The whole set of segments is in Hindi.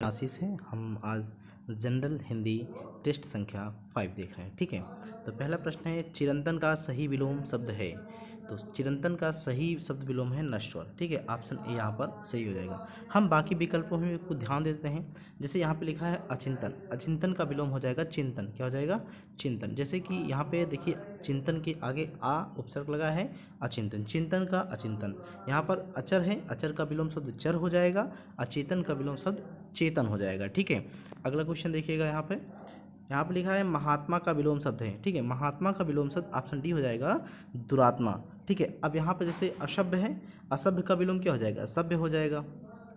आशीष है। हम आज जनरल हिंदी टेस्ट संख्या 5 देख रहे हैं। ठीक है, तो पहला प्रश्न है, चिरंतन का सही विलोम शब्द है। तो चिरंतन का सही शब्द विलोम है नश्वर। ठीक है, ऑप्शन ए यहाँ पर सही हो जाएगा। हम बाकी विकल्पों में कुछ ध्यान देते हैं। जैसे यहाँ पे लिखा है अचिंतन, अचिंतन का विलोम हो जाएगा चिंतन। क्या हो जाएगा? चिंतन। जैसे कि यहाँ पे देखिए, चिंतन के आगे आ उपसर्ग लगा है, अचिंतन, चिंतन का अचिंतन। यहाँ पर अचर है, अचर का विलोम शब्द चर हो जाएगा, अचेतन का विलोम शब्द चेतन हो जाएगा। ठीक है, अगला क्वेश्चन देखिएगा। यहाँ पे लिखा है महात्मा का विलोम शब्द है। ठीक है, महात्मा का विलोम शब्द ऑप्शन डी हो जाएगा दुरात्मा। ठीक है, अब यहाँ पे जैसे असभ्य है, असभ्य का विलोम क्या हो जाएगा? सभ्य हो जाएगा।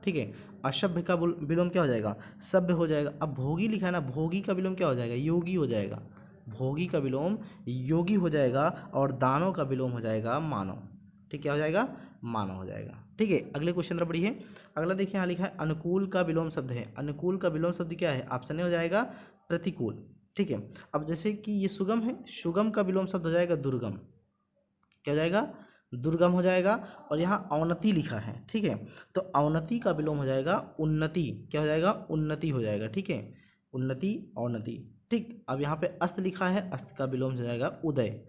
ठीक है, असभ्य का विलोम क्या हो जाएगा? सभ्य हो जाएगा। अब भोगी लिखा है ना, भोगी का विलोम क्या हो जाएगा? योगी हो जाएगा। भोगी का विलोम योगी हो जाएगा और दानव का विलोम हो जाएगा मानव। ठीक, क्या हो जाएगा? मानव हो जाएगा। ठीक है, अगले क्वेश्चन तरफ बढ़िए। अगला देखिए, यहाँ लिखा है अनुकूल का विलोम शब्द है। अनुकूल का विलोम शब्द क्या है? ऑप्शन ए हो जाएगा प्रतिकूल। ठीक है, अब जैसे कि ये सुगम है, सुगम का विलोम शब्द हो जाएगा दुर्गम। क्या हो जाएगा? दुर्गम हो जाएगा। और यहाँ अवनति लिखा है। ठीक है, तो अवनति का विलोम हो जाएगा उन्नति। क्या हो जाएगा? उन्नति हो जाएगा। ठीक है, उन्नति, अवनति। ठीक, अब यहाँ पे अस्त लिखा है, अस्त का विलोम हो जाएगा उदय।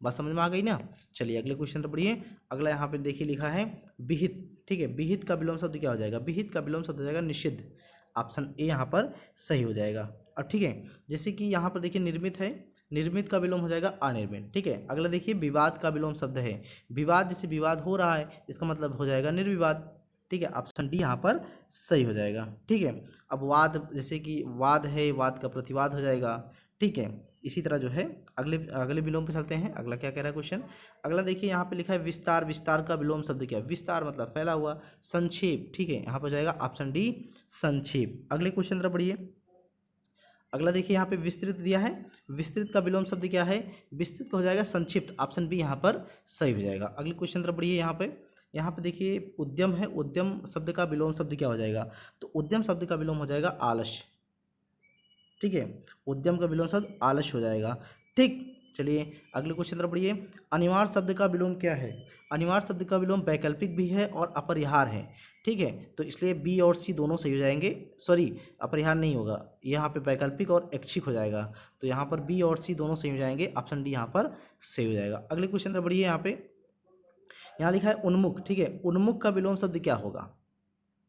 बात समझ में आ गई ना? चलिए अगले क्वेश्चन पर बढ़िए। अगला यहाँ पे देखिए लिखा है विहित। ठीक है, विहित का विलोम शब्द क्या हो जाएगा? विहित का विलोम शब्द हो जाएगा निषिद्ध। ऑप्शन ए यहाँ पर सही हो जाएगा। और ठीक है, जैसे कि यहाँ पर देखिए निर्मित है, निर्मित का विलोम हो जाएगा अनिर्मित। ठीक है, अगला देखिए विवाद का विलोम शब्द है। विवाद, जैसे विवाद हो रहा है, इसका मतलब हो जाएगा निर्विवाद। ठीक है, ऑप्शन डी यहाँ पर सही हो जाएगा। ठीक है, अब वाद, जैसे कि वाद है, वाद का प्रतिवाद हो जाएगा। ठीक है, इसी तरह जो है अगले अगले विलोम पे चलते हैं। अगला क्या कह रहा है क्वेश्चन? अगला देखिए, यहाँ पे लिखा है विस्तार। विस्तार का विलोम शब्द क्या है? विस्तार मतलब फैला हुआ। संक्षेप। ठीक है, यहाँ पर जाएगा ऑप्शन डी संक्षेप। अगले क्वेश्चन तरफ बढ़िए। अगला देखिए, यहाँ पे विस्तृत दिया है। विस्तृत का विलोम शब्द क्या है? विस्तृत हो जाएगा संक्षिप्त। ऑप्शन बी यहाँ पर सही हो जाएगा। अगले क्वेश्चन तरफ बढ़िए। यहाँ पे देखिए उद्यम है, उद्यम शब्द का विलोम शब्द क्या हो जाएगा? तो उद्यम शब्द का विलोम हो जाएगा आलस्य। ठीक है, उद्यम का विलोम शब्द आलस्य हो जाएगा। ठीक, चलिए अगले क्वेश्चन तरफ बढ़िए। अनिवार्य शब्द का विलोम क्या है? अनिवार्य शब्द का विलोम वैकल्पिक भी है और अपरिहार्य है। ठीक है, तो इसलिए बी और सी दोनों सही हो जाएंगे। सॉरी, अपरिहार्य नहीं होगा, यहाँ पे वैकल्पिक और ऐच्छिक हो जाएगा। तो यहाँ पर बी और सी दोनों सही हो जाएंगे। ऑप्शन डी यहाँ पर सही हो जाएगा। अगले क्वेश्चन तरफ बढ़िए। यहाँ लिखा है उन्मुख। ठीक है, उन्मुख का विलोम शब्द क्या होगा?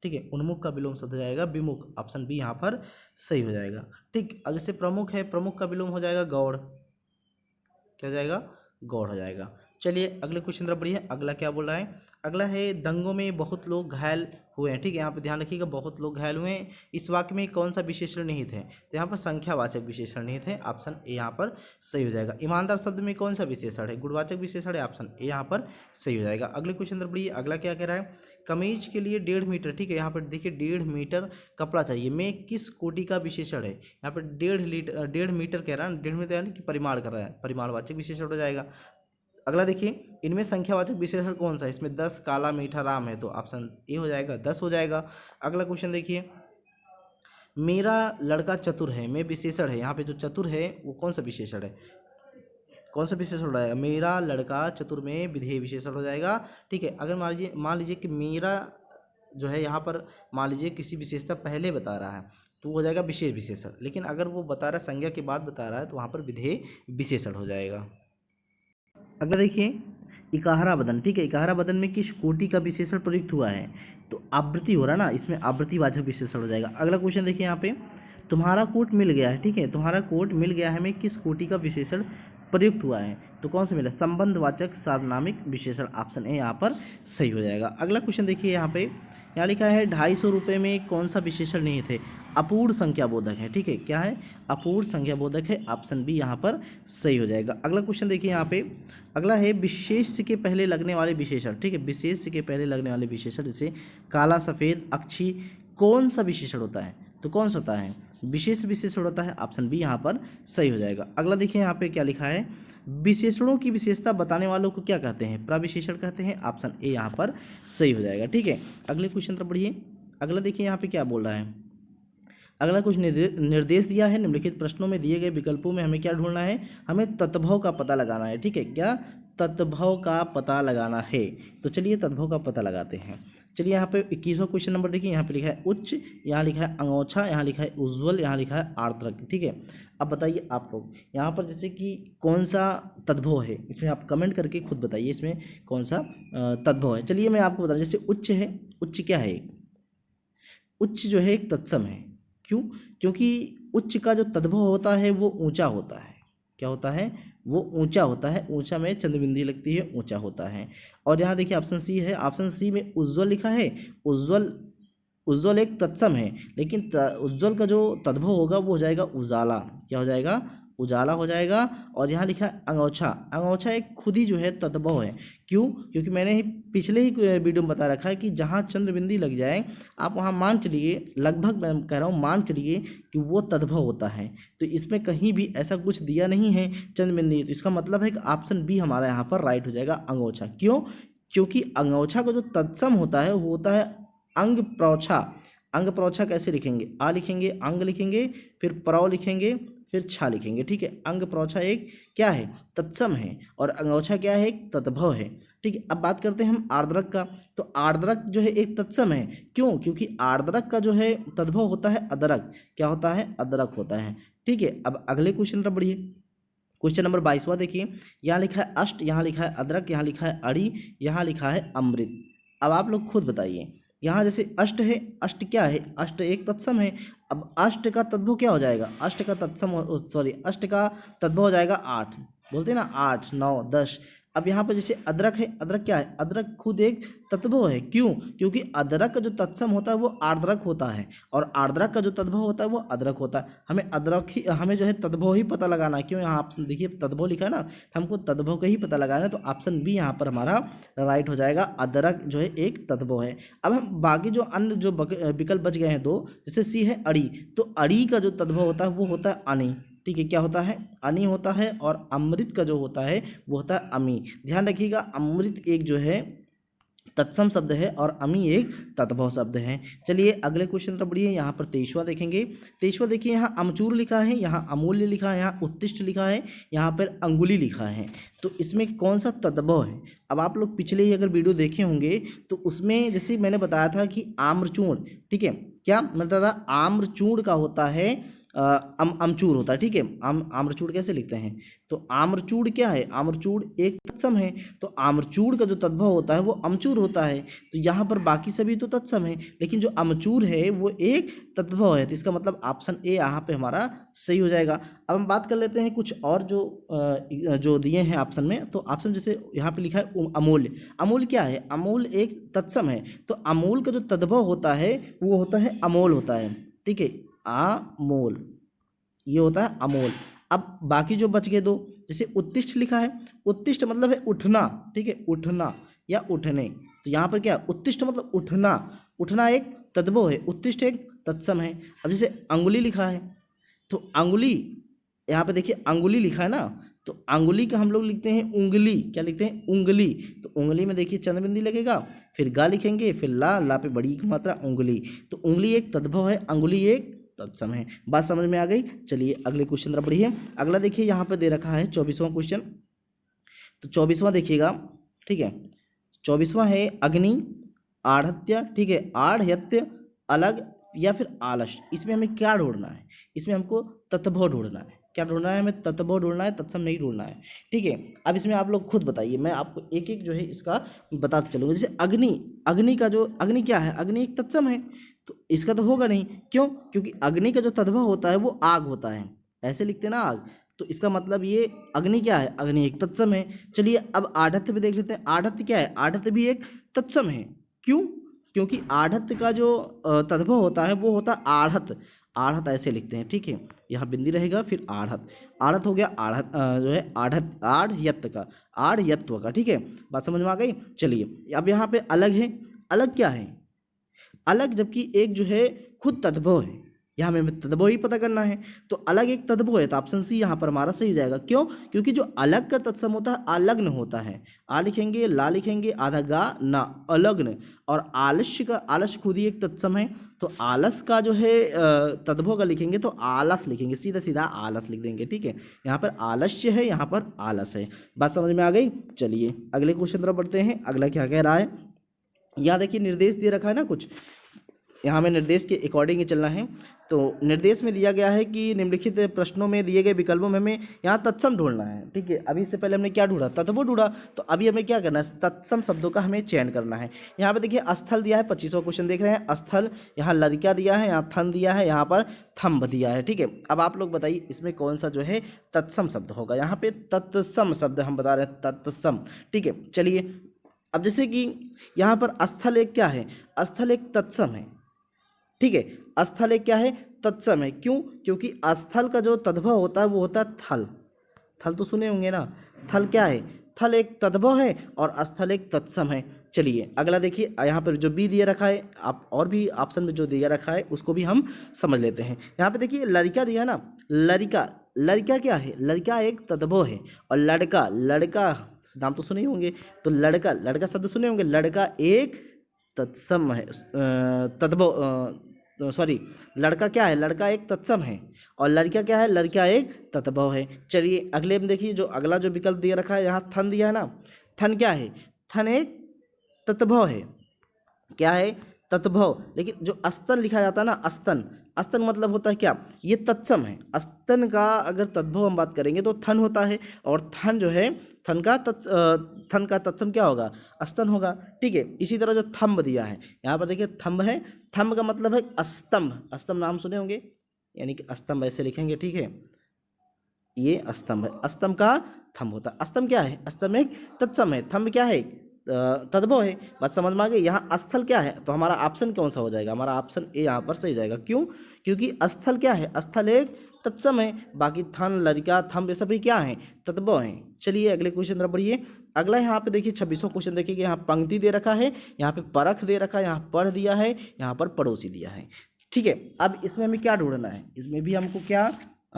ठीक है, उन्मुख का विलोम शब्द हो जाएगा विमुख। ऑप्शन बी यहाँ पर सही हो जाएगा। ठीक, अगर से प्रमुख है, प्रमुख का विलोम हो जाएगा गौड़। क्या हो जाएगा? गौड़ हो जाएगा। चलिए अगले क्वेश्चन तरफ बढ़िए। अगला क्या बोल रहा है? अगला है दंगों में बहुत लोग घायल हुए हैं। ठीक है, यहाँ पे ध्यान रखिएगा, बहुत लोग घायल हुए हैं। इस वाक्य में कौन सा विशेषण निहित है? तो यहाँ पर संख्यावाचक विशेषण निहित है। ऑप्शन ए यहाँ पर सही हो जाएगा। ईमानदार शब्द में कौन सा विशेषण है? गुणवाचक विशेषण है। ऑप्शन ए यहाँ पर सही हो जाएगा। अगले क्वेश्चन तरफ बढ़िए। अगला क्या कह रहा है? कमीज के लिए 1.5 मीटर। ठीक है, यहाँ पर देखिए 1.5 मीटर कपड़ा चाहिए। में किस कोटि का विशेषण है? यहाँ पर 1.5 मीटर कह रहा है। 1.5 मीटर यानी कि परिमाण कर रहा है, परिमाणवाचक विशेषण हो जाएगा। अगला देखिए, इनमें संख्यावाचक विशेषण कौन सा है? इसमें 10, काला, मीठा, राम है। तो ऑप्शन ए हो जाएगा, 10 हो जाएगा। अगला क्वेश्चन देखिए, मेरा लड़का चतुर है। में विशेषण है, यहाँ पे जो चतुर है वो कौन सा विशेषण है? कौन सा विशेषण हो जाएगा? मेरा लड़का चतुर में विधेय विशेषण हो जाएगा। ठीक है, अगर मान लीजिए कि मेरा जो है, यहाँ पर मान लीजिए किसी विशेषता पहले बता रहा है तो वो हो जाएगा विशेष विशेषण। लेकिन अगर वो बता रहा है संज्ञा के बाद बता रहा है तो वहाँ पर विधेय विशेषण हो जाएगा। अगला देखिए, इकाहरा बदन। ठीक है, इकाहरा बदन में किस कोटि का विशेषण प्रयुक्त हुआ है? तो आवृत्ति हो रहा है ना, इसमें आवृत्तिवाचक विशेषण हो जाएगा। अगला क्वेश्चन देखिए, यहाँ पे तुम्हारा कोट मिल गया है। ठीक है, तुम्हारा कोट मिल गया है में किस कोटि का विशेषण प्रयुक्त हुआ है? तो कौन सा मिला? संबंधवाचक सार्वनामिक विशेषण। ऑप्शन ए यहाँ पर सही हो जाएगा। अगला क्वेश्चन देखिए, यहाँ लिखा है 250 रुपये में कौन सा विशेषण निहित है? अपूर्ण संख्या बोधक है। ठीक है, क्या है? अपूर्ण संख्या बोधक है। ऑप्शन बी यहाँ पर सही हो जाएगा। अगला क्वेश्चन देखिए, अगला है विशेष के पहले लगने वाले विशेषण। ठीक है, विशेष के पहले लगने वाले विशेषण जैसे काला, सफ़ेद, अक्षी, कौन सा विशेषण होता है? तो कौन सा होता है? विशेष विशेषण होता है। ऑप्शन बी यहाँ पर सही हो जाएगा। अगला देखिए, यहाँ पे क्या लिखा है? विशेषणों की विशेषता बताने वालों को क्या कहते हैं? प्रविशेषण कहते हैं। ऑप्शन ए यहाँ पर सही हो जाएगा। ठीक है, अगले क्वेश्चन तरफ बढ़िए। अगला देखिए, यहाँ पे क्या बोल रहा है? अगला कुछ निर्देश दिया है। निम्नलिखित प्रश्नों में दिए गए विकल्पों में हमें क्या ढूंढना है? हमें तद्भव का पता लगाना है। ठीक है, क्या? तद्भव का पता लगाना है। तो चलिए तद्भव का पता लगाते हैं। चलिए यहाँ पे 21वां क्वेश्चन नंबर देखिए, यहाँ पे लिखा है उच्च, यहाँ लिखा है अंगोछा, यहाँ लिखा है उज्ज्वल, यहाँ लिखा है आर्द्रक। ठीक है, अब बताइए आप लोग यहाँ पर जैसे कि कौन सा तद्भव है, इसमें आप कमेंट करके खुद बताइए इसमें कौन सा तद्भव है। चलिए मैं आपको बता दूं, जैसे उच्च है, उच्च क्या है, उच्च जो है एक तत्सम है। क्यों? क्योंकि उच्च का जो तद्भव होता है वो ऊंचा होता है। क्या होता है? वो ऊंचा होता है, ऊंचा में चंद्रबिंदी लगती है, ऊंचा होता है। और यहाँ देखिए ऑप्शन सी है, ऑप्शन सी में उज्ज्वल लिखा है। उज्ज्वल, उज्ज्वल एक तत्सम है, लेकिन उज्ज्वल का जो तद्भव होगा वो हो जाएगा उजाला। क्या हो जाएगा? उजाला हो जाएगा। और यहाँ लिखा है अंगोछा, अंगोछा एक खुद ही जो है तद्भव है। क्यों? क्योंकि मैंने ही पिछले ही वीडियो में बता रखा है कि जहाँ चंद्रबिंदी लग जाए आप वहाँ मान चलिए, लगभग मैं कह रहा हूँ मान चलिए कि वो तद्भव होता है। तो इसमें कहीं भी ऐसा कुछ दिया नहीं है चंद्रबिंदी, तो इसका मतलब है कि ऑप्शन बी हमारा यहाँ पर राइट हो जाएगा, अंगोछा। क्यों? क्योंकि अंगोछा का जो तत्सम होता है वो होता है अंग प्रौछा। अंग प्रौछा कैसे लिखेंगे? आ लिखेंगे, अंग लिखेंगे, फिर प्रौ लिखेंगे, फिर छा लिखेंगे। ठीक है, अंग प्रौछा एक क्या है? तत्सम है, और अंगोछा क्या है? एक तद्भव है। ठीक है, अब बात करते हैं हम आर्द्रक का। तो आर्द्रक जो है एक तत्सम है। क्यों? क्योंकि आर्द्रक का जो है तद्भव होता है अदरक। क्या होता है? अदरक होता है। ठीक है, अब अगले क्वेश्चन पर बढ़िए। क्वेश्चन नंबर 22वां देखिए, यहाँ लिखा है अष्ट, यहाँ लिखा है अदरक, यहाँ लिखा है अड़ी, यहाँ लिखा है अमृत। अब आप लोग खुद बताइए, यहाँ जैसे अष्ट है, अष्ट क्या है? अष्ट एक तत्सम है। अब अष्ट का तद्भव क्या हो जाएगा? अष्ट का तत्सम सॉरी अष्ट का तद्भव हो जाएगा 8। बोलते हैं ना 8 9 10। अब यहाँ पर जैसे अदरक है, अदरक क्या है? अदरक खुद एक तद्भव है। क्यों? क्योंकि अदरक का जो तत्सम होता है वो आर्द्रक होता है, और आर्द्रक का जो तद्भव होता है वो अदरक होता है। हमें अदरक ही, हमें जो है तद्भव ही पता लगाना है। क्यों? यहाँ ऑप्शन देखिए तद्भव लिखा है ना, तो हमको तद्भव का ही पता लगाना है। तो ऑप्शन बी यहाँ पर हमारा राइट हो जाएगा, अदरक जो है एक तद्भव है। अब हम बाकी जो अन्य जो विकल्प बच गए हैं दो, जैसे सी है अड़ी, तो अड़ी का जो तद्भव होता है वो होता है अनि। ठीक है, क्या होता है? अनि होता है। और अमृत का जो होता है वो होता है अमी। ध्यान रखिएगा, अमृत एक जो है तत्सम शब्द है और अमी एक तद्भव शब्द है। चलिए अगले क्वेश्चन पर बढ़िए, यहाँ पर 23वां देखेंगे। 23वां देखिए, यहाँ अमचूर लिखा है, यहाँ अमूल्य लिखा है, यहाँ उत्तिष्ठ लिखा है, यहाँ पर अंगुली लिखा है। तो इसमें कौन सा तद्भव है? अब आप लोग पिछले ही अगर वीडियो देखे होंगे तो उसमें जैसे मैंने बताया था कि आम्रचूर्ण, ठीक है, क्या मतलब था? आम्रचूर्ण का होता है अमचूर होता है। ठीक है, आम्रचूड़ कैसे लिखते हैं? तो आम्रचूड़ क्या है? आम्रचूड़ एक तत्सम है, तो आम्रचूड़ का जो तद्भव होता है वो अमचूर होता है। तो यहाँ पर बाकी सभी तो तत्सम है, लेकिन जो अमचूर है वो एक तद्भव है। तो इसका मतलब ऑप्शन ए यहाँ पे हमारा सही हो जाएगा। अब हम बात कर लेते हैं कुछ और जो दिए हैं ऑप्शन में। तो ऑप्शन जैसे यहाँ पे लिखा है अमूल्य। अमूल्य क्या है? अमूल्य एक तत्सम है, तो अमूल का जो तद्भव होता है वो होता है अमोल होता है। ठीक है, अमोल, ये होता है अमोल। अब बाकी जो बच गए दो, जैसे उत्तिष्ठ लिखा है, उत्तिष्ठ मतलब है उठना। ठीक है, उठना या उठने। तो यहाँ पर क्या है? उत्तिष्ठ मतलब उठना, उठना एक तद्भव है, उत्तिष्ठ एक तत्सम है। अब जैसे अंगुली लिखा है, तो अंगुली, यहाँ पे देखिए अंगुली लिखा है ना, तो अंगुली का हम लोग लिखते हैं उंगली। क्या लिखते हैं? उंगली। तो उंगली में देखिए चंद्रबिंदी लगेगा, फिर गा लिखेंगे, फिर ला, ला पे बड़ी मात्रा उंगली। तो उंगली एक तद्भव है, अंगुली एक तत्सम है। बात समझ में आ गई? चलिए अगले क्वेश्चन तरफ बढ़िए। अगला देखिए यहाँ पे दे रखा है 24वां क्वेश्चन। तो 24वां देखिएगा, ठीक है, 24वां है अग्नि, आढ़त्य, ठीक है, आढ़यत्य, अलग या फिर आलस्य। इसमें हमें क्या ढूंढना है? इसमें हमको तत्भव ढूंढना है। क्या ढूंढना है? हमें तत्भव ढूंढना है, तत्सम नहीं ढूंढना है। ठीक है, अब इसमें आप लोग खुद बताइए, मैं आपको एक एक जो है इसका बताते चलूँगा। जैसे अग्नि, अग्नि का जो अग्नि क्या है? अग्नि एक तत्सम है, तो इसका तो होगा नहीं। क्यों? क्योंकि अग्नि का जो तद्भव होता है वो आग होता है, ऐसे लिखते ना आग। तो इसका मतलब ये अग्नि क्या है? अग्नि एक तत्सम है। चलिए अब आढ़त्य पे देख लेते हैं। आढ़त्य क्या है? आढ़त्य भी एक तत्सम है। क्यों? क्योंकि आढ़त्य का जो तद्भव होता है वो होता है आढ़त। आढ़त ऐसे लिखते हैं। ठीक है, यहाँ बिंदी रहेगा, फिर आढ़त। आढ़त हो गया आढ़त जो है आढ़त, आढ़यत्व का, आढ़यत्व का। ठीक है, बात समझ में आ गई? चलिए अब यहाँ पे अलग है। अलग क्या है? अलग जबकि एक जो है खुद तद्भव है, यहाँ हमें तद्भव ही पता करना है। तो अलग एक तद्भव है, तो ऑप्शन सी यहाँ पर हमारा सही हो जाएगा। क्यों? क्योंकि जो अलग का तत्सम होता है अलग्न होता है। आ लिखेंगे, ला लिखेंगे, आधा गा ना, अलग्न। और आलस्य का, आलस्य खुद ही एक तत्सम है, तो आलस का जो है तद्भव का लिखेंगे तो आलस लिखेंगे, सीधा सीधा आलस लिख देंगे। ठीक है, यहाँ पर आलस्य है, यहाँ पर आलस है। बात समझ में आ गई? चलिए अगले क्वेश्चन तरफ बढ़ते हैं। अगला क्या कह रहा है? यहाँ देखिए निर्देश दे रखा है ना कुछ, यहाँ हमें निर्देश के अकॉर्डिंग ही चलना है। तो निर्देश में दिया गया है कि निम्नलिखित प्रश्नों में दिए गए विकल्पों में हमें यहाँ तत्सम ढूंढना है। ठीक है, अभी से पहले हमने क्या ढूंढा, तत्व ढूंढा, तो अभी हमें क्या करना है, तत्सम शब्दों का हमें चयन करना है। यहाँ पे देखिए स्थल दिया है, 25वां क्वेश्चन देख रहे हैं, स्थल, यहाँ लड़का दिया है, यहाँ थन दिया है, यहाँ पर थम्ब दिया है। ठीक है, अब आप लोग बताइए इसमें कौन सा जो है तत्सम शब्द होगा। यहाँ पे तत्सम शब्द हम बता रहे हैं, तत्सम। ठीक है, चलिए अब जैसे कि यहाँ पर स्थल एक क्या है, स्थल एक तत्सम है। ठीक है, स्थल एक क्या है, तत्सम है। क्यों, क्योंकि स्थल का जो तद्भव होता है वो होता है थल। थल तो सुने होंगे ना, थल क्या है, थल एक तद्भव है और स्थल एक तत्सम है। चलिए अगला देखिए, यहाँ पर जो बी दिया रखा है, आप और भी ऑप्शन में जो दिया रखा है उसको भी हम समझ लेते हैं। यहाँ पे देखिए लड़का दिया है ना, लड़का, लड़का क्या है, लड़का एक तद्भव है, और लड़का, लड़का नाम तो सुने ही होंगे, तो लड़का, लड़का शब्द सुने होंगे, लड़का एक तत्सम है, तद्भव, सॉरी, लड़का क्या है, लड़का एक तत्सम है, और लड़का क्या है, लड़का एक तद्भव है। चलिए अगले में देखिए, जो अगला जो विकल्प दिया रखा है, यहाँ थन दिया है ना, थन क्या है, थन एक तत्भव है, क्या है, तत्भव। लेकिन जो स्तन लिखा जाता है ना, स्तन, स्तन मतलब होता है क्या, ये तत्सम है। स्तन का अगर तद्भव हम बात करेंगे तो थन होता है, और थन जो है, थन का तत्सम क्या होगा, स्तन होगा। ठीक है, इसी तरह जो थंब दिया है, यहाँ पर देखिए थंब है, थंब का मतलब है स्तंभ, स्तंभ नाम सुने होंगे, यानी कि स्तंभ ऐसे लिखेंगे। ठीक है, ये स्तंभ है, स्तंभ का थंब होता है। स्तंभ क्या है, स्तंभ एक तत्सम है, थंब क्या है, तद्भव है। बात समझ में आ गई। यहाँ स्थल क्या है, तो हमारा ऑप्शन कौन सा हो जाएगा, हमारा ऑप्शन ए यहाँ पर सही हो जाएगा। क्यों, क्योंकि स्थल क्या है, स्थल एक तत्सम है, बाकी थन, लड़का, थंब ये सभी क्या है, तद्भव हैं। चलिए अगले क्वेश्चन तरफ बढ़िए। अगला यहाँ पे देखिए 26वां क्वेश्चन देखिए, यहाँ पंक्ति दे रखा है, यहाँ पे परख दे रखा है, यहाँ पढ़ दिया है, यहाँ पर पड़ोसी दिया है। ठीक है, अब इसमें हमें क्या ढूंढना है, इसमें भी हमको क्या,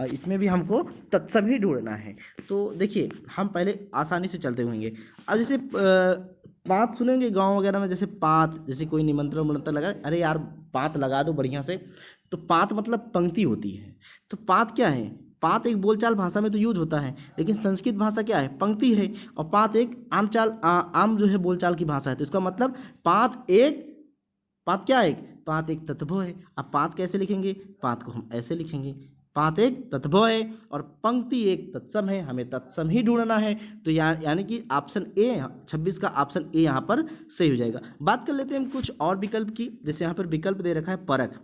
इसमें भी हमको तत्सम ही ढूंढना है। तो देखिए हम पहले आसानी से चलते होंगे। अब जैसे पात सुनेंगे गांव वगैरह में, जैसे पात, जैसे कोई निमंत्रण उमंत्रण लगा, अरे यार पात लगा दो बढ़िया से, तो पात मतलब पंक्ति होती है। तो पात क्या है, पात एक बोलचाल भाषा में तो यूज होता है, लेकिन संस्कृत भाषा क्या है, पंक्ति है, और पात एक आम जो है बोलचाल की भाषा है। तो इसका मतलब पात क्या है, पात एक तत्भव है। अब पात कैसे लिखेंगे, पात को हम ऐसे लिखेंगे, पात एक तत्भव है और पंक्ति एक तत्सम है, हमें तत्सम ही ढूंढना है। तो यानी कि ऑप्शन ए, 26 का ऑप्शन ए यहाँ पर सही हो जाएगा। बात कर लेते हैं हम कुछ और विकल्प की। जैसे यहाँ पर विकल्प दे रखा है परख,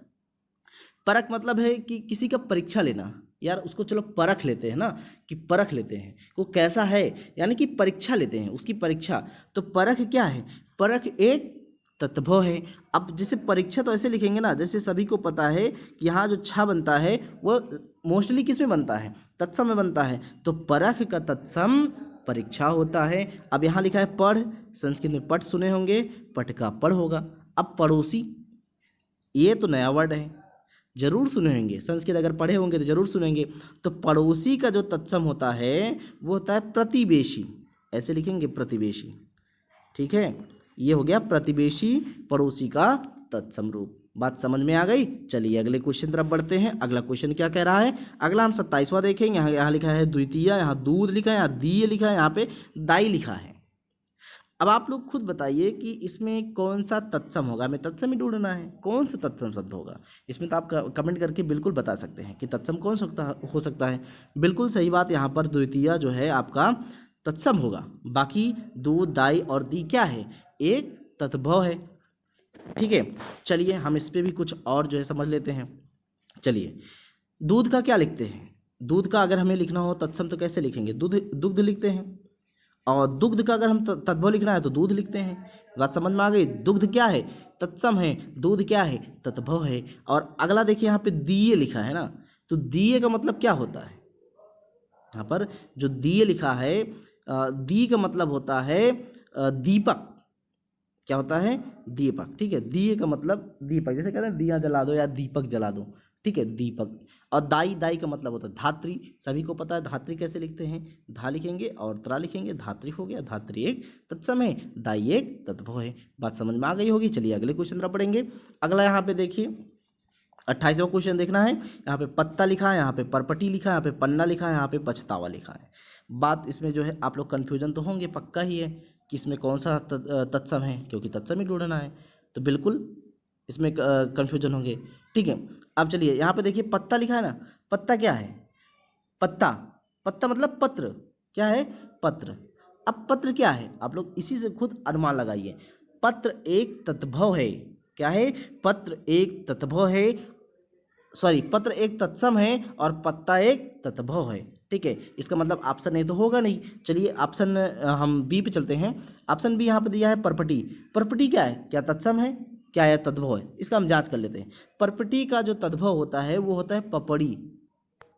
परख मतलब है कि किसी का परीक्षा लेना, यार उसको चलो परख लेते हैं ना, कि परख लेते हैं वो कैसा है, यानी कि परीक्षा लेते हैं उसकी परीक्षा। तो परख क्या है, परख एक तत्भव है। अब जैसे परीक्षा तो ऐसे लिखेंगे ना, जैसे सभी को पता है कि यहाँ जो छा बनता है वो मोस्टली किस में बनता है, तत्सम में बनता है। तो परख का तत्सम परीक्षा होता है। अब यहाँ लिखा है पढ़, संस्कृत में पठ सुने होंगे, पठ का पढ़ होगा। अब पड़ोसी, ये तो नया वर्ड है, जरूर सुने होंगे, संस्कृत अगर पढ़े होंगे तो जरूर सुनेंगे। तो पड़ोसी का जो तत्सम होता है वो होता है प्रतिवेशी, ऐसे लिखेंगे प्रतिवेशी। ठीक है, ये हो गया प्रतिवेशी पड़ोसी का तत्सम रूप। बात समझ में आ गई। चलिए अगले क्वेश्चन तरफ बढ़ते हैं। अगला क्वेश्चन क्या कह रहा है, अगला हम 27वां देखेंगे। यहाँ लिखा है द्वितीय, यहाँ दूध लिखा है, यहाँ दीय लिखा है, यहाँ पे दाई लिखा है। अब आप लोग खुद बताइए कि इसमें कौन सा तत्सम होगा, हमें तत्सम ही ढूंढना है, कौन सा तत्सम शब्द होगा इसमें। तो आप कमेंट करके बिल्कुल बता सकते हैं कि तत्सम कौन हो सकता है। बिल्कुल सही बात, यहाँ पर द्वितीय जो है आपका तत्सम होगा। बाकी दूध, दाई और दी क्या है, एक तत्भव है। ठीक है, चलिए हम इस पर भी कुछ और जो है समझ लेते हैं। चलिए दूध का क्या लिखते हैं, दूध का अगर हमें लिखना हो तत्सम तो कैसे लिखेंगे, दुग्ध लिखते हैं। और दुग्ध का अगर हम तद्भव लिखना है तो दूध लिखते हैं। बात समझ में आ गई। दुग्ध क्या है, तत्सम है, दूध क्या है, तद्भव है। और अगला देखिए यहाँ पे दीय लिखा है ना, तो दीय का मतलब क्या होता है, यहाँ पर जो दीय लिखा है, दी का मतलब होता है दीपक। क्या होता है, दीपक। ठीक है, दीय का मतलब दीपक, जैसे कहते हैं दिया जला दो या दीपक जला दो। ठीक है, दीपक। और दाई, दाई का मतलब होता है धात्री, सभी को पता है धात्री कैसे लिखते हैं, धा लिखेंगे और त्रा लिखेंगे, धात्री हो गया। धात्री एक तत्सम है, दाई एक तत्भव है। बात समझ में आ गई होगी। चलिए अगले क्वेश्चन तरफ पढ़ेंगे। अगला यहाँ पे देखिए 28वां क्वेश्चन देखना है। यहाँ पे पत्ता लिखा है, यहाँ पे परपटी लिखा है, यहाँ पे पन्ना लिखा है, यहाँ पे पछतावा लिखा है। बात इसमें जो है आप लोग कन्फ्यूजन तो होंगे, पक्का ही है, कि इसमें कौन सा तत्सम है, क्योंकि तत्सम ही ढूंढना है, तो बिल्कुल इसमें कन्फ्यूजन होंगे। ठीक है, अब चलिए यहाँ पे देखिए पत्ता लिखा है ना, पत्ता क्या है, पत्ता, पत्ता मतलब पत्र, क्या है, पत्र। अब पत्र क्या है, आप लोग इसी से खुद अनुमान लगाइए। पत्र एक तत्भव है, क्या है, पत्र एक तत्भव है, सॉरी पत्र एक तत्सम है और पत्ता एक तत्भव है। ठीक है, इसका मतलब ऑप्शन ए तो होगा नहीं। चलिए ऑप्शन हम बी पे चलते हैं। ऑप्शन बी यहाँ पे दिया है परपटी। परपटी क्या है, क्या तत्सम है, क्या है तद्भव है, इसका हम जांच कर लेते हैं। परपटी का जो तद्भव होता है वो होता है पपड़ी।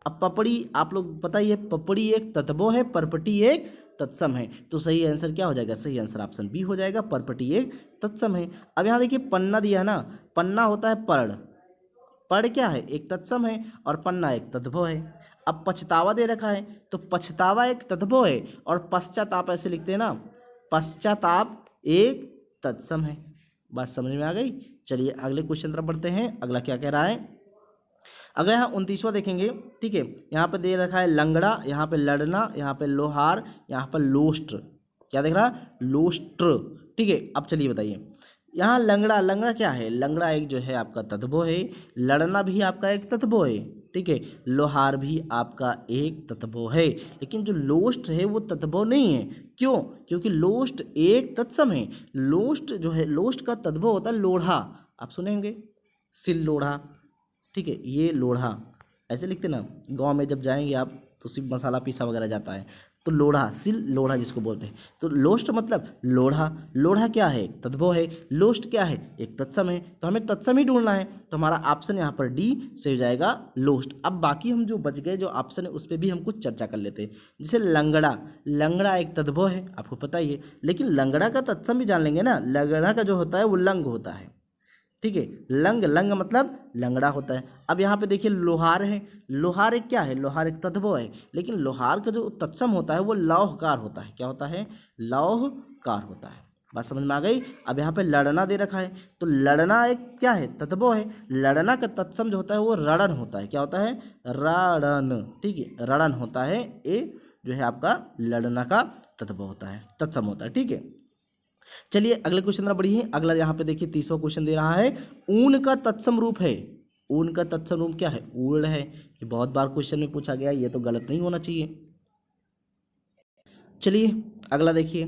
अब पपड़ी आप लोग पता ही है, पपड़ी एक तद्भव है, परपटी एक तत्सम है, तो सही आंसर क्या हो जाएगा, सही आंसर ऑप्शन बी हो जाएगा, परपटी एक तत्सम है। अब यहाँ देखिए पन्ना दिया है ना, पन्ना होता है पर्ण, पढ़ क्या है, एक तत्सम है और पन्ना एक तद्भव है। अब पछतावा दे रखा है, तो पछतावा एक तद्भव है और पश्चाताप ऐसे लिखते हैं ना, पश्चाताप एक तत्सम है। बात समझ में आ गई। चलिए अगले क्वेश्चन तरफ बढ़ते हैं, अगला क्या कह रहा है। अगर यहाँ 29वां देखेंगे, ठीक है, यहाँ पे दे रखा है लंगड़ा, यहाँ पे लड़ना, यहाँ पे लोहार, यहाँ पर लोस्ट्र, क्या देख रहा, लोस्ट्र। ठीक है, अब चलिए बताइए यहाँ लंगड़ा, लंगड़ा क्या है, लंगड़ा एक जो है आपका तत्भव है, लड़ना भी आपका एक तत्भव है, ठीक है, लोहार भी आपका एक तत्भव है, लेकिन जो लोस्ट है वो तत्भव नहीं है। क्यों, क्योंकि लोस्ट एक तत्सम है। लोस्ट जो है, लोस्ट का तत्भव होता है लोढ़ा, आप सुने होंगे, सिल लोढ़ा, ठीक है, ये लोढ़ा ऐसे लिखते ना, गांव में जब जाएंगे आप तो सिर्फ मसाला पीसा वगैरह जाता है, तो लोढ़ा, सिल लोढ़ा जिसको बोलते हैं। तो लोस्ट मतलब लोढ़ा, लोढ़ा क्या है, तद्भव है, लोस्ट क्या है, एक तत्सम है, तो हमें तत्सम ही ढूंढना है, तो हमारा ऑप्शन यहाँ पर डी से हो जाएगा लोस्ट। अब बाकी हम जो बच गए जो ऑप्शन है उस पर भी हम कुछ चर्चा कर लेते हैं। जैसे लंगड़ा, लंगड़ा एक तद्भव है, आपको पता ही है, लेकिन लंगड़ा का तत्सम भी जान लेंगे ना, लंगड़ा का जो होता है वो लंग होता है, ठीक है, लंग, लंग मतलब लंगड़ा होता है। अब यहाँ पे देखिए लोहार है, लोहार एक क्या है, लोहार एक तद्भव है, लेकिन लोहार का जो तत्सम होता है वो लौहकार होता है, क्या होता है, लौहकार होता है। बात समझ में आ गई। अब यहाँ पे लड़ना दे रखा है, तो लड़ना एक क्या है, तद्भव है, लड़ना का तत्सम जो होता है वो रणन होता है, क्या होता है, रणन, ठीक है, रणन होता है, ये जो है आपका लड़ना का तद्भव होता है, तत्सम होता है। ठीक है, चलिए अगले क्वेश्चन तरफ बढ़िए। अगला यहाँ पे देखिए 30वां क्वेश्चन दे रहा है, ऊन का तत्सम रूप है, ऊन का तत्सम रूप क्या है, ऊर्ण है। ये बहुत बार क्वेश्चन में पूछा गया, ये तो गलत नहीं होना चाहिए। चलिए अगला देखिए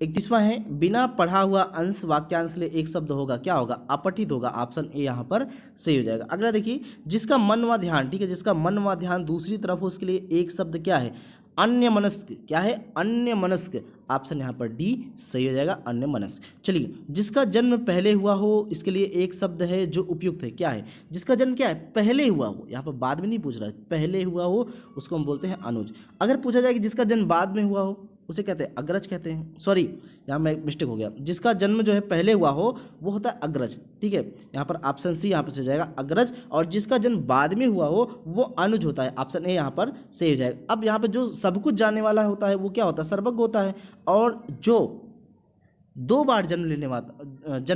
31वां है, बिना पढ़ा हुआ अंश वाक्यांश के लिए एक शब्द होगा, क्या होगा, अपठित होगा, ऑप्शन ए यहाँ पर सही हो जाएगा। अगला देखिए जिसका मन व ध्यान, ठीक है, जिसका मन व ध्यान दूसरी तरफ हो उसके लिए एक शब्द क्या है, अन्य मनस्क, क्या है, अन्य मनस्क, ऑप्शन यहाँ पर डी सही हो जाएगा, अन्य मनस्क। चलिए जिसका जन्म पहले हुआ हो इसके लिए एक शब्द है जो उपयुक्त है, क्या है, जिसका जन्म क्या है, पहले हुआ हो, यहाँ पर बाद में नहीं पूछ रहा है, पहले हुआ हो उसको हम बोलते हैं अनुज। अगर पूछा जाए कि जिसका जन्म बाद में हुआ हो उसे कहते हैं अग्रज कहते हैं, सॉरी यहाँ में मिस्टेक हो गया, जिसका जन्म जो है पहले हुआ हो वो होता है अग्रज, ठीक है, यहाँ पर ऑप्शन सी यहाँ पर से हो जाएगा अग्रज, और जिसका जन्म बाद में हुआ हो वो अनुज होता है, ऑप्शन ए यहाँ पर सही हो जाएगा। अब यहाँ पर जो सब कुछ जानने वाला होता है वो क्या होता है, सर्वज्ञ होता है, और जो 2 बार जन्म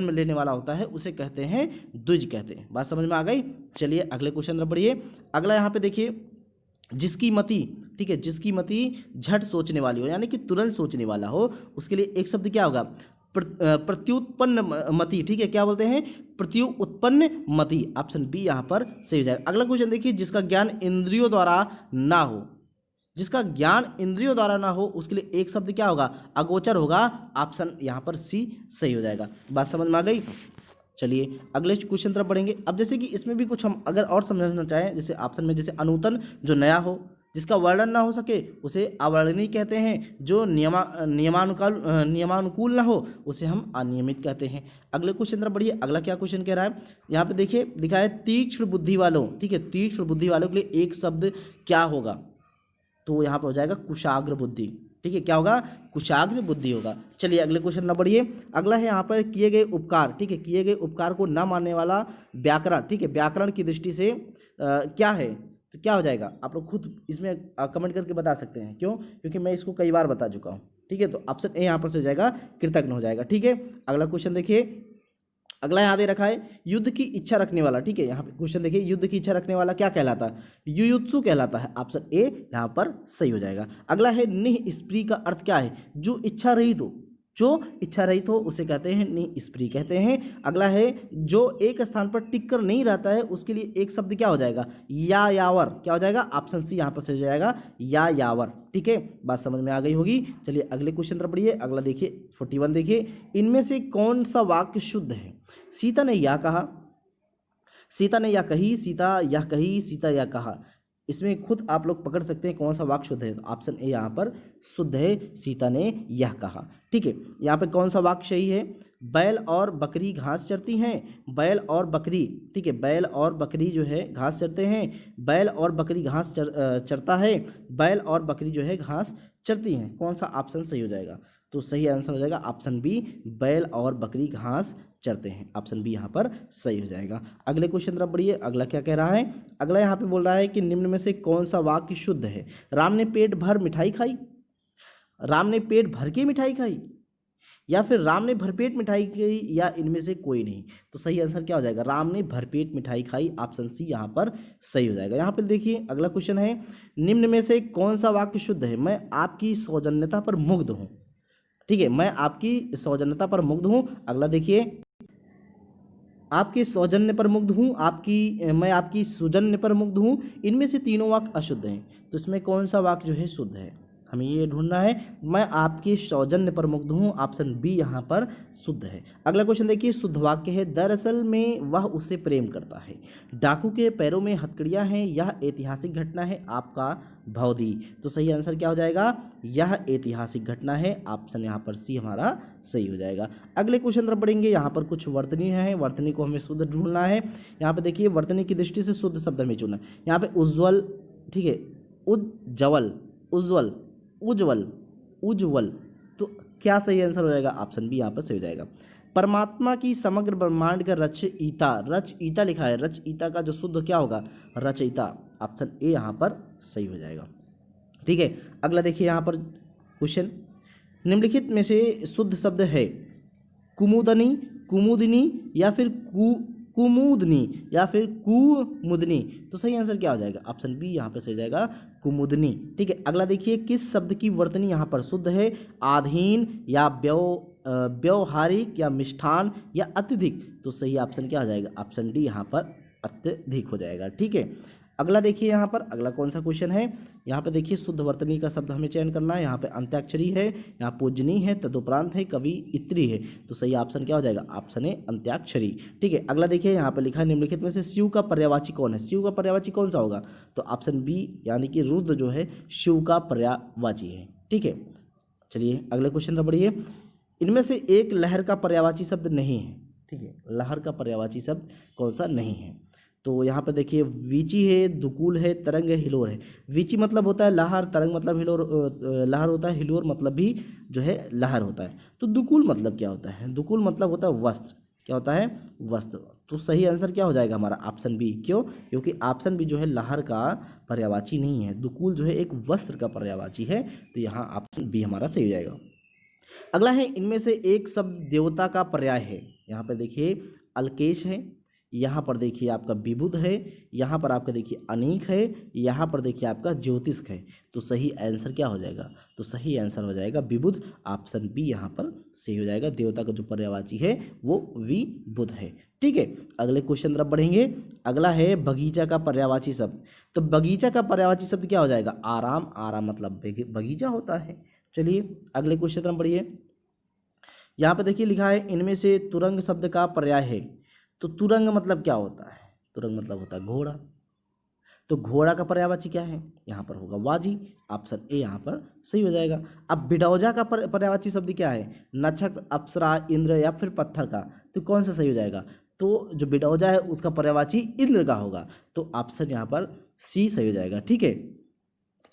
लेने वाला होता है उसे कहते हैं द्विज कहते हैं। बात समझ में आ गई। चलिए अगले क्वेश्चन तरफ बढ़िए। अगला यहाँ पे देखिए जिसकी मति, ठीक है, जिसकी मति झट सोचने वाली हो यानी कि तुरंत सोचने वाला हो उसके लिए एक शब्द क्या होगा, प्रत्युत्पन्न मति, ठीक है, क्या बोलते हैं, प्रत्युत्पन्न मति, ऑप्शन बी यहाँ पर सही हो जाएगा। अगला क्वेश्चन देखिए जिसका ज्ञान इंद्रियों द्वारा ना हो, जिसका ज्ञान इंद्रियों द्वारा ना हो उसके लिए एक शब्द क्या होगा, अगोचर होगा, ऑप्शन यहाँ पर सी सही हो जाएगा। बात समझ में आ गई। चलिए अगले क्वेश्चन तरफ बढ़ेंगे। अब जैसे कि इसमें भी कुछ हम अगर और समझना चाहें, जैसे ऑप्शन में जैसे अनूतन जो नया हो, जिसका वर्णन ना हो सके उसे अवर्णनीय कहते हैं, जो नियमानुकूल ना हो उसे हम अनियमित कहते हैं। अगले क्वेश्चन तरफ बढ़िए। अगला क्या क्वेश्चन कह रहा है, यहाँ पे देखिए लिखा है तीक्ष्ण बुद्धि वालों, ठीक है, तीक्ष्ण बुद्धि वालों के लिए एक शब्द क्या होगा, तो यहाँ पे हो जाएगा कुशाग्र बुद्धि, ठीक है, क्या होगा, कुशाग्र बुद्धि होगा। चलिए अगले क्वेश्चन न बढ़िए। अगला है यहाँ पर किए गए उपकार, ठीक है, किए गए उपकार को न मानने वाला व्याकरण, ठीक है, व्याकरण की दृष्टि से क्या है, तो क्या हो जाएगा, आप लोग खुद इसमें कमेंट करके बता सकते हैं। क्यों, क्योंकि मैं इसको कई बार बता चुका हूँ, ठीक है, तो ऑप्शन ए यहाँ पर से हो जाएगा कृतज्ञ हो जाएगा। ठीक है, अगला क्वेश्चन देखिए। अगला यहाँ दे रखा है युद्ध की इच्छा रखने वाला, ठीक है, यहाँ पे क्वेश्चन देखिए युद्ध की इच्छा रखने वाला क्या कहलाता है, युयुत्सु कहलाता है, ऑप्शन ए यहाँ पर सही हो जाएगा। अगला है निःस्पृह का अर्थ क्या है, जो इच्छा रहित हो, जो इच्छा रहित हो उसे कहते हैं निष्प्रिय कहते हैं। अगला है जो एक स्थान पर टिक कर नहीं रहता है उसके लिए एक शब्द क्या हो जाएगा, या यावर। क्या हो जाएगा, ऑप्शन सी यहाँ पर से हो जाएगा, या यावर। ठीक है, बात समझ में आ गई होगी। चलिए अगले क्वेश्चन तरफ बढ़िए। अगला देखिए 41 देखिए, इनमें से कौन सा वाक्य शुद्ध है। सीता ने या कहा, सीता ने या कही, सीता यह कही, सीता या कहा। इसमें खुद आप लोग पकड़ सकते हैं कौन सा वाक्य शुद्ध है। तो ऑप्शन ए यहाँ पर शुद्ध है, सीता ने यह कहा। ठीक है, यहाँ पे कौन सा वाक्य सही है, बैल और बकरी घास चरती हैं, बैल और बकरी। ठीक है, बैल और बकरी जो है घास चरते हैं, बैल और बकरी घास चरता है, बैल और बकरी जो है घास चरती हैं। कौन सा ऑप्शन सही हो जाएगा, तो सही आंसर हो जाएगा ऑप्शन बी, बैल और बकरी घास चरते हैं। ऑप्शन बी यहाँ पर सही हो जाएगा। अगले क्वेश्चन तरफ बढ़िए। अगला क्या कह रहा है, अगला यहाँ पे बोल रहा है कि निम्न में से कौन सा वाक्य शुद्ध है। राम ने पेट भर मिठाई खाई, राम ने पेट भर के मिठाई खाई, या फिर राम ने भरपेट मिठाई खाई, या इनमें से कोई नहीं। तो सही आंसर क्या हो जाएगा, राम ने भरपेट मिठाई खाई। ऑप्शन सी यहाँ पर सही हो जाएगा। यहाँ पर देखिए अगला क्वेश्चन है, निम्न में से कौन सा वाक्य शुद्ध है। मैं आपकी सौजन्यता पर मुग्ध हूँ। ठीक है, मैं आपकी सौजन्यता पर मुग्ध हूँ। अगला देखिए, आपके सौजन्य पर मुग्ध हूँ, मैं आपकी सौजन्य पर मुग्ध हूँ। इनमें से तीनों वाक्य अशुद्ध हैं। तो इसमें कौन सा वाक्य जो है शुद्ध है, हमें ये ढूंढना है। मैं आपके सौजन्य पर मुग्ध हूँ, ऑप्शन बी यहाँ पर शुद्ध है। अगला क्वेश्चन देखिए, शुद्ध वाक्य है, दरअसल में वह उससे प्रेम करता है, डाकू के पैरों में हथकड़ियाँ हैं, यह ऐतिहासिक घटना है, आपका भौदी। तो सही आंसर क्या हो जाएगा, यह ऐतिहासिक घटना है। ऑप्शन यहाँ पर सी हमारा सही हो जाएगा। अगले क्वेश्चन तरफ बढ़ेंगे। यहाँ पर कुछ वर्तनी है, वर्तनी को हमें शुद्ध ढूंढना है। यहाँ पे देखिए वर्तनी की दृष्टि से शुद्ध शब्द हमें चुनना है। यहाँ पे उज्ज्वल, ठीक है, उज्ज्वल, उज्ज्वल, उज्ज्वल, उज्ज्वल। तो क्या सही आंसर हो जाएगा, ऑप्शन बी यहाँ पर सही हो जाएगा। परमात्मा की समग्र ब्रह्मांड का रचयिता, रचयिता लिखा है, रचयिता का जो शुद्ध क्या होगा, रचयिता। ऑप्शन ए यहाँ पर सही हो जाएगा। ठीक है, अगला देखिए यहाँ पर क्वेश्चन, निम्नलिखित में से शुद्ध शब्द है कुमुदनी, कुमुदनी, या फिर कुमुदनी, या फिर कुमुदनी। तो सही आंसर क्या हो जाएगा, ऑप्शन बी यहाँ पे सही हो जाएगा, कुमुदनी। ठीक है, अगला देखिए, किस शब्द की वर्तनी यहाँ पर शुद्ध है, आधीन, या व्यवहारिक, या मिष्ठान, या अत्यधिक। तो सही ऑप्शन क्या हो जाएगा, ऑप्शन डी यहाँ पर अत्यधिक हो जाएगा। ठीक है, अगला देखिए यहाँ पर अगला कौन सा क्वेश्चन है। यहाँ पे देखिए शुद्ध वर्तनी का शब्द हमें चयन करना है। यहाँ पे अंत्याक्षरी है, यहाँ पूजनी है, तदुपरांत है, कवियत्री है। तो सही ऑप्शन क्या हो जाएगा, ऑप्शन है अंत्याक्षरी। ठीक है, अगला देखिए यहाँ पे लिखा है, निम्नलिखित में से शिव का पर्यायवाची कौन है। शिव का पर्यायवाची कौन सा होगा, तो ऑप्शन बी यानी कि रुद्र जो है शिव का पर्यायवाची है। ठीक है, चलिए अगले क्वेश्चन पर बढ़िए। इनमें से एक लहर का पर्यायवाची शब्द नहीं है। ठीक है, लहर का पर्यायवाची शब्द कौन सा नहीं है। तो यहाँ पर देखिए वीची है, दुकूल है, तरंग है, हिलोर है। वीची मतलब होता है लहर, तरंग मतलब हिलोर, लहर होता है, हिलोर मतलब भी जो है लहर होता है। तो दुकूल मतलब क्या होता है, दुकूल मतलब होता है वस्त्र। क्या होता है, वस्त्र। तो सही आंसर क्या हो जाएगा हमारा, ऑप्शन बी। क्यों, क्योंकि ऑप्शन बी जो है लहर का पर्यायवाची नहीं है, दुकूल जो है एक वस्त्र का पर्यायवाची है। तो यहाँ ऑप्शन बी हमारा सही हो जाएगा। अगला है, इनमें से एक शब्द देवता का पर्याय है। यहाँ पर देखिए अल्केश है, यहाँ पर देखिए आपका विबुध है, यहाँ पर आपका देखिए अनीक है, यहाँ पर देखिए आपका ज्योतिष्क है। तो सही आंसर क्या हो जाएगा, तो सही आंसर हो जाएगा विबुध। ऑप्शन बी यहाँ पर सही हो जाएगा। देवता का जो पर्यायवाची है वो विबुध है। ठीक है, अगले क्वेश्चन तरफ बढ़ेंगे। अगला है बगीचा का पर्यायवाची शब्द। तो बगीचा का पर्यायवाची शब्द क्या हो जाएगा, आराम। आराम मतलब बगीचा होता है। चलिए अगले क्वेश्चन तरफ बढ़िए। यहाँ पे देखिए लिखा है, इनमें से तुरंग शब्द का पर्याय है। तो तुरंग मतलब क्या होता है, तुरंग मतलब होता है घोड़ा। तो घोड़ा का पर्यायवाची क्या है, यहाँ पर होगा वाजी। ऑप्शन ए यहाँ पर सही हो जाएगा। अब बिडौजा का पर्यायवाची शब्द क्या है, नक्षत्र, अप्सरा, इंद्र, या फिर पत्थर का। तो कौन सा सही हो जाएगा, तो जो बिडौजा है उसका पर्यायवाची इंद्र का होगा। तो ऑप्शन यहाँ पर सी सही हो जाएगा। ठीक है,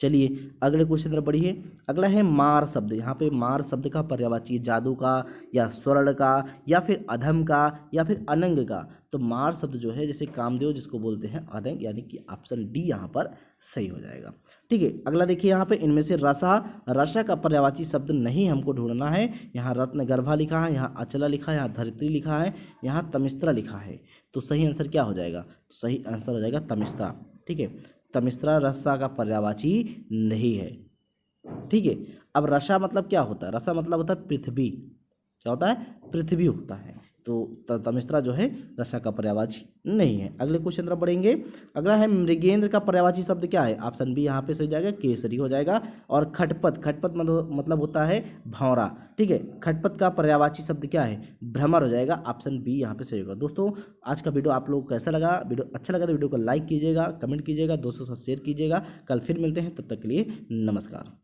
चलिए अगले क्वेश्चन तरफ बढ़िए। अगला है मार शब्द। यहाँ पे मार शब्द का पर्यायवाची जादू का, या स्वर्ण का, या फिर अधम का, या फिर अनंग का। तो मार शब्द जो है जैसे कामदेव जिसको बोलते हैं अनंग, यानी कि ऑप्शन डी यहाँ पर सही हो जाएगा। ठीक है, अगला देखिए यहाँ पे, इनमें से रसा, रसा का पर्यायवाची शब्द नहीं हमको ढूंढना है। यहाँ रत्न गर्भा लिखा है, यहाँ अचला लिखा है, यहाँ धरित्री लिखा है, यहाँ तमिस्त्रा लिखा है। तो सही आंसर क्या हो जाएगा, तो सही आंसर हो जाएगा तमिस्त्रा। ठीक है, तमिस्त्रा रसा का पर्यायवाची नहीं है। ठीक है, अब रसा मतलब क्या होता है, रसा मतलब होता है पृथ्वी। क्या होता है, पृथ्वी होता है। तो तमिश्रा जो है रसा का पर्यायवाची नहीं है। अगले क्वेश्चन तरफ बढ़ेंगे। अगला है मृगेंद्र का पर्यायवाची शब्द क्या है? ऑप्शन बी यहाँ पे सही जाएगा, केसरी हो जाएगा। और खटपट, खटपट मतलब होता है भौरा, ठीक है। खटपट का पर्यायवाची शब्द क्या है? भ्रमर हो जाएगा। ऑप्शन बी यहाँ पे सही होगा। दोस्तों आज का वीडियो आप लोगों को कैसा लगा? वीडियो अच्छा लगा तो वीडियो को लाइक कीजिएगा, कमेंट कीजिएगा, दोस्तों के साथ शेयर कीजिएगा। कल फिर मिलते हैं, तब तक के लिए नमस्कार।